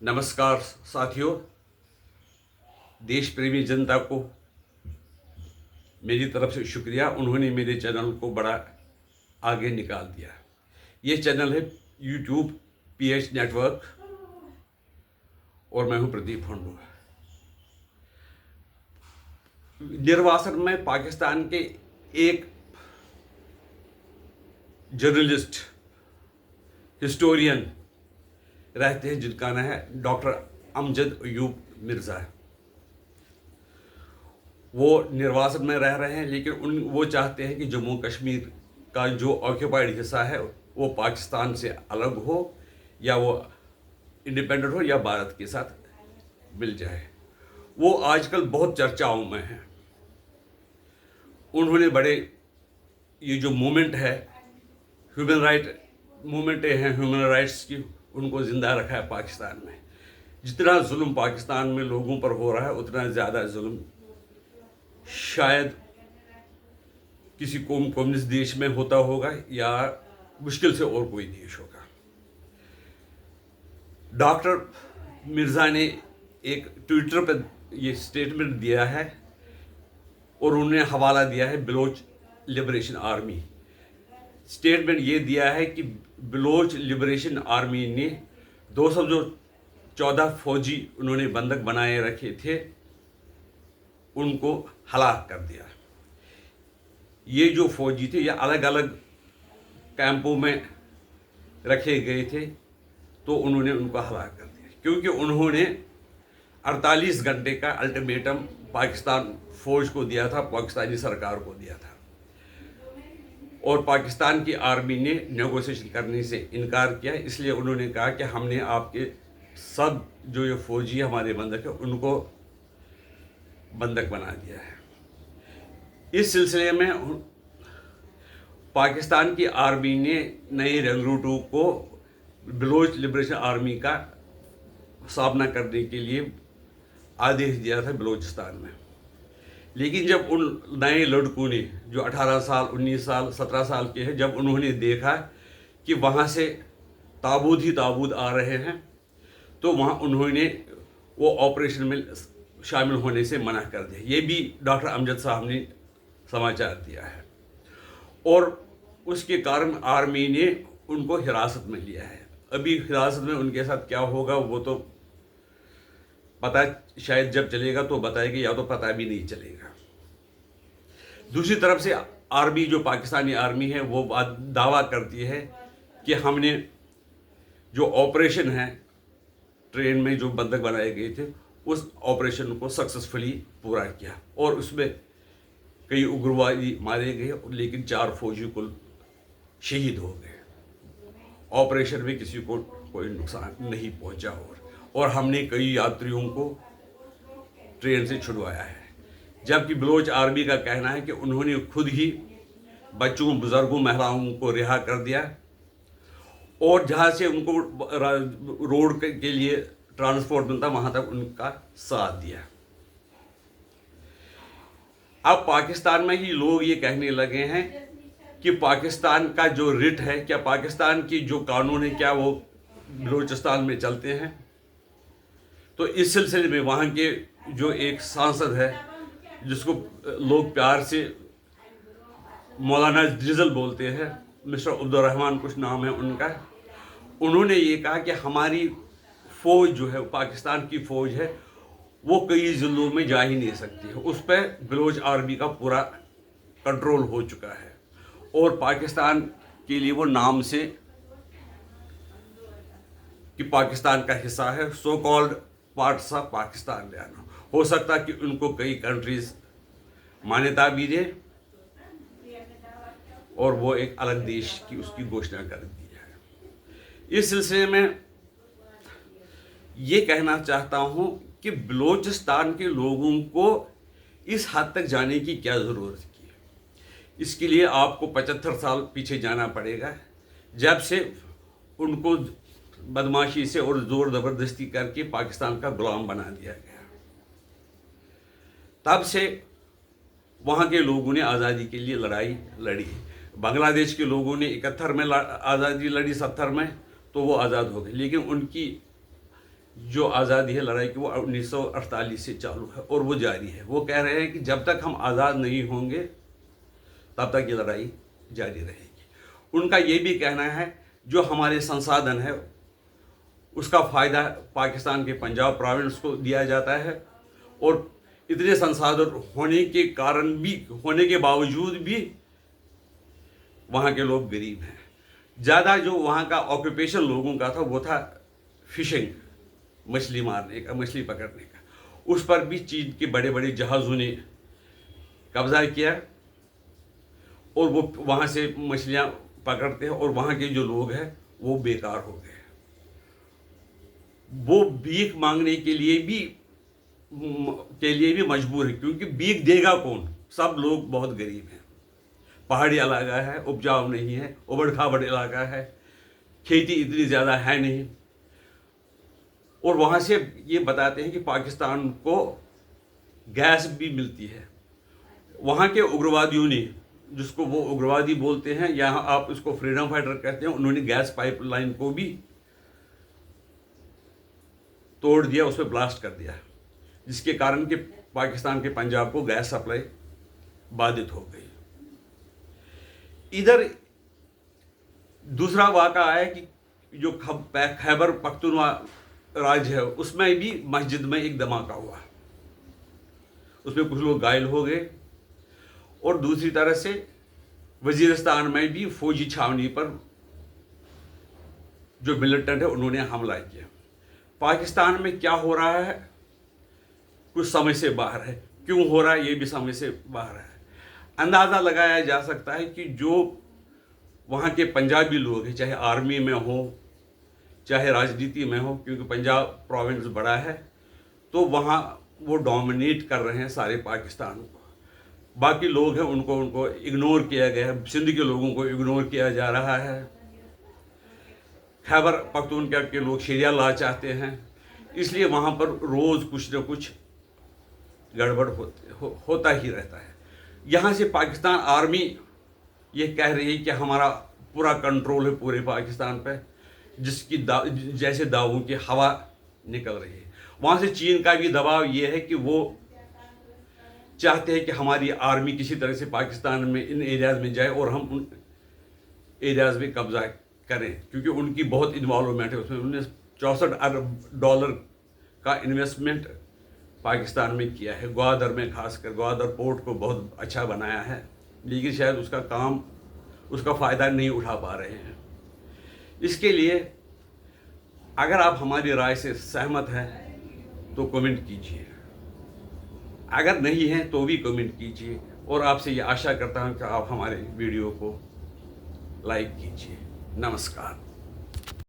नमस्कार साथियों, देश प्रेमी जनता को मेरी तरफ से शुक्रिया। उन्होंने मेरे चैनल को बड़ा आगे निकाल दिया। ये चैनल है यूट्यूब PH नेटवर्क और मैं हूं प्रदीप हंडू। निर्वासन में पाकिस्तान के एक जर्नलिस्ट हिस्टोरियन रहते हैं जिनका नाम है डॉक्टर अमजद अयूब मिर्ज़ा। वो निर्वासन में रह रहे हैं, लेकिन वो चाहते हैं कि जम्मू कश्मीर का जो ऑक्यूपाइड हिस्सा है वो पाकिस्तान से अलग हो या वो इंडिपेंडेंट हो या भारत के साथ मिल जाए। वो आजकल बहुत चर्चाओं में है। उन्होंने बड़े ये जो मूवमेंट है, ह्यूमन राइट मूवमेंट है, ह्यूमन राइट्स की, उनको ज़िंदा रखा है पाकिस्तान में। जितना जुल्म पाकिस्तान में लोगों पर हो रहा है उतना ज़्यादा जुल्म शायद किसी कम्युनिस्ट देश में होता होगा या मुश्किल से और कोई देश होगा। डॉक्टर मिर्ज़ा ने एक ट्विटर पर ये स्टेटमेंट दिया है और उन्होंने हवाला दिया है बलोच लिबरेशन आर्मी। स्टेटमेंट ये दिया है कि बलोच लिबरेशन आर्मी ने 214 फौजी उन्होंने बंधक बनाए रखे थे, उनको हलाक कर दिया। ये जो फौजी थे ये अलग अलग कैंपों में रखे गए थे, तो उन्होंने उनको हलाक कर दिया क्योंकि उन्होंने 48 घंटे का अल्टीमेटम पाकिस्तान फौज को दिया था, पाकिस्तानी सरकार को दिया था, और पाकिस्तान की आर्मी ने नेगोशिएशन करने से इनकार किया। इसलिए उन्होंने कहा कि हमने आपके सब जो ये फौजी हमारे बंधक है उनको बंधक बना दिया है। इस सिलसिले में पाकिस्तान की आर्मी ने नए रंगरूटों को बलोच लिबरेशन आर्मी का सामना करने के लिए आदेश दिया था बलोचिस्तान में। लेकिन जब उन नए लड़कों ने जो 18 साल, 19 साल, 17 साल के हैं, जब उन्होंने देखा कि वहाँ से ताबूत ही ताबूत आ रहे हैं, तो वहाँ उन्होंने वो ऑपरेशन में शामिल होने से मना कर दिया। ये भी डॉक्टर अमजद साहब ने समाचार दिया है और उसके कारण आर्मी ने उनको हिरासत में लिया है। अभी हिरासत में उनके साथ क्या होगा वो तो पता शायद जब चलेगा तो बताएगी, या तो पता भी नहीं चलेगा। दूसरी तरफ से आर्मी, जो पाकिस्तानी आर्मी है, वो दावा करती है कि हमने जो ऑपरेशन है, ट्रेन में जो बंधक बनाए गए थे, उस ऑपरेशन को सक्सेसफुली पूरा किया और उसमें कई उग्रवादी मारे गए, लेकिन 4 फौजी कुल शहीद हो गए। ऑपरेशन में किसी को कोई नुकसान नहीं पहुंचा और हमने कई यात्रियों को ट्रेन से छुड़वाया है। जबकि बलोच आर्मी का कहना है कि उन्होंने खुद ही बच्चों, बुजुर्गों, महिलाओं को रिहा कर दिया और जहाँ से उनको रोड के लिए ट्रांसपोर्ट मिलता वहाँ तक उनका साथ दिया। अब पाकिस्तान में ही लोग ये कहने लगे हैं कि पाकिस्तान का जो रिट है, क्या पाकिस्तान की जो कानून है, क्या वो बलूचिस्तान में चलते हैं। तो इस सिलसिले में वहाँ के जो एक सांसद है, जिसको लोग प्यार से मौलाना जिजल बोलते हैं, मिस्टर अब्दुल रहमान कुछ नाम है उनका, उन्होंने ये कहा कि हमारी फ़ौज जो है, पाकिस्तान की फ़ौज है, वो कई ज़िलों में जा ही नहीं सकती है। उस पर बलोच आर्मी का पूरा कंट्रोल हो चुका है और पाकिस्तान के लिए वो नाम से कि पाकिस्तान का हिस्सा है, so called parts of Pakistan लेना। हो सकता कि उनको कई कंट्रीज मान्यता भी दे और वो एक अलग देश की उसकी घोषणा कर दी है। इस सिलसिले में ये कहना चाहता हूँ कि बलूचिस्तान के लोगों को इस हद तक जाने की क्या ज़रूरत है। इसके लिए आपको 75 साल पीछे जाना पड़ेगा, जब से उनको बदमाशी से और ज़ोर ज़बरदस्ती करके पाकिस्तान का गुलाम बना दिया गया। तब से वहाँ के लोगों ने आज़ादी के लिए लड़ाई लड़ी। बांग्लादेश के लोगों ने 71 में आज़ादी लड़ी, 70 में तो वो आज़ाद हो गए, लेकिन उनकी जो आज़ादी है लड़ाई की वो 1948 से चालू है और वो जारी है। वो कह रहे हैं कि जब तक हम आज़ाद नहीं होंगे तब तक ये लड़ाई जारी रहेगी। उनका ये भी कहना है जो हमारे संसाधन है उसका फ़ायदा पाकिस्तान के पंजाब प्रोविंस को दिया जाता है, और इतने संसाधन होने के कारण भी, होने के बावजूद भी वहाँ के लोग गरीब हैं। ज़्यादा जो वहाँ का ऑक्यूपेशन लोगों का था वो था फिशिंग, मछली मारने का, मछली पकड़ने का। उस पर भी चीन के बड़े बड़े जहाज़ों ने कब्जा किया और वो वहाँ से मछलियाँ पकड़ते हैं, और वहाँ के जो लोग हैं वो बेकार हो गए। वो भीख मांगने के लिए भी मजबूर है, क्योंकि भीख देगा कौन? सब लोग बहुत गरीब हैं। पहाड़ी इलाका है, उपजाऊ नहीं है, उबड़ खाबड़ इलाका है, खेती इतनी ज़्यादा है नहीं। और वहाँ से ये बताते हैं कि पाकिस्तान को गैस भी मिलती है। वहाँ के उग्रवादियों ने, जिसको वो उग्रवादी बोलते हैं, यहाँ आप इसको फ्रीडम फाइटर कहते हैं, उन्होंने गैस पाइपलाइन को भी तोड़ दिया, उस पर ब्लास्ट कर दिया, जिसके कारण कि पाकिस्तान के पंजाब को गैस सप्लाई बाधित हो गई। इधर दूसरा वाक़ा है कि जो खैबर पख्तूनख्वा राज्य है उसमें भी मस्जिद में एक धमाका हुआ, उसमें कुछ लोग घायल हो गए। और दूसरी तरह से वजीरिस्तान में भी फौजी छावनी पर जो मिलिटेंट है उन्होंने हमला किया। पाकिस्तान में क्या हो रहा है कुछ समझ से बाहर है, क्यों हो रहा है ये भी समझ से बाहर है। अंदाज़ा लगाया जा सकता है कि जो वहाँ के पंजाबी लोग हैं, चाहे आर्मी में हो चाहे राजनीति में हो, क्योंकि पंजाब प्रोविंस बड़ा है, तो वहाँ वो डोमिनेट कर रहे हैं सारे पाकिस्तान को। बाकी लोग हैं उनको इग्नोर किया गया है, सिंध के लोगों को इग्नोर किया जा रहा है। खैबर पख्तूनख्वा के लोग शरिया लॉ चाहते हैं, इसलिए वहाँ पर रोज़ कुछ न कुछ गड़बड़ होता ही रहता है। यहाँ से पाकिस्तान आर्मी ये कह रही है कि हमारा पूरा कंट्रोल है पूरे पाकिस्तान पे, जिसकी जैसे दावों की हवा निकल रही है। वहाँ से चीन का भी दबाव ये है कि वो चाहते हैं कि हमारी आर्मी किसी तरह से पाकिस्तान में इन एरियाज़ में जाए और हम उन एरियाज़ में कब्जा करें, क्योंकि उनकी बहुत इन्वॉल्वमेंट है उसमें। उन्होंने $64 अरब का इन्वेस्टमेंट पाकिस्तान में किया है, ग्वादर में, खासकर ग्वादर पोर्ट को बहुत अच्छा बनाया है, लेकिन शायद उसका फ़ायदा नहीं उठा पा रहे हैं। इसके लिए अगर आप हमारी राय से सहमत हैं तो कमेंट कीजिए, अगर नहीं हैं तो भी कमेंट कीजिए, और आपसे ये आशा करता हूँ कि आप हमारे वीडियो को लाइक कीजिए। नमस्कार।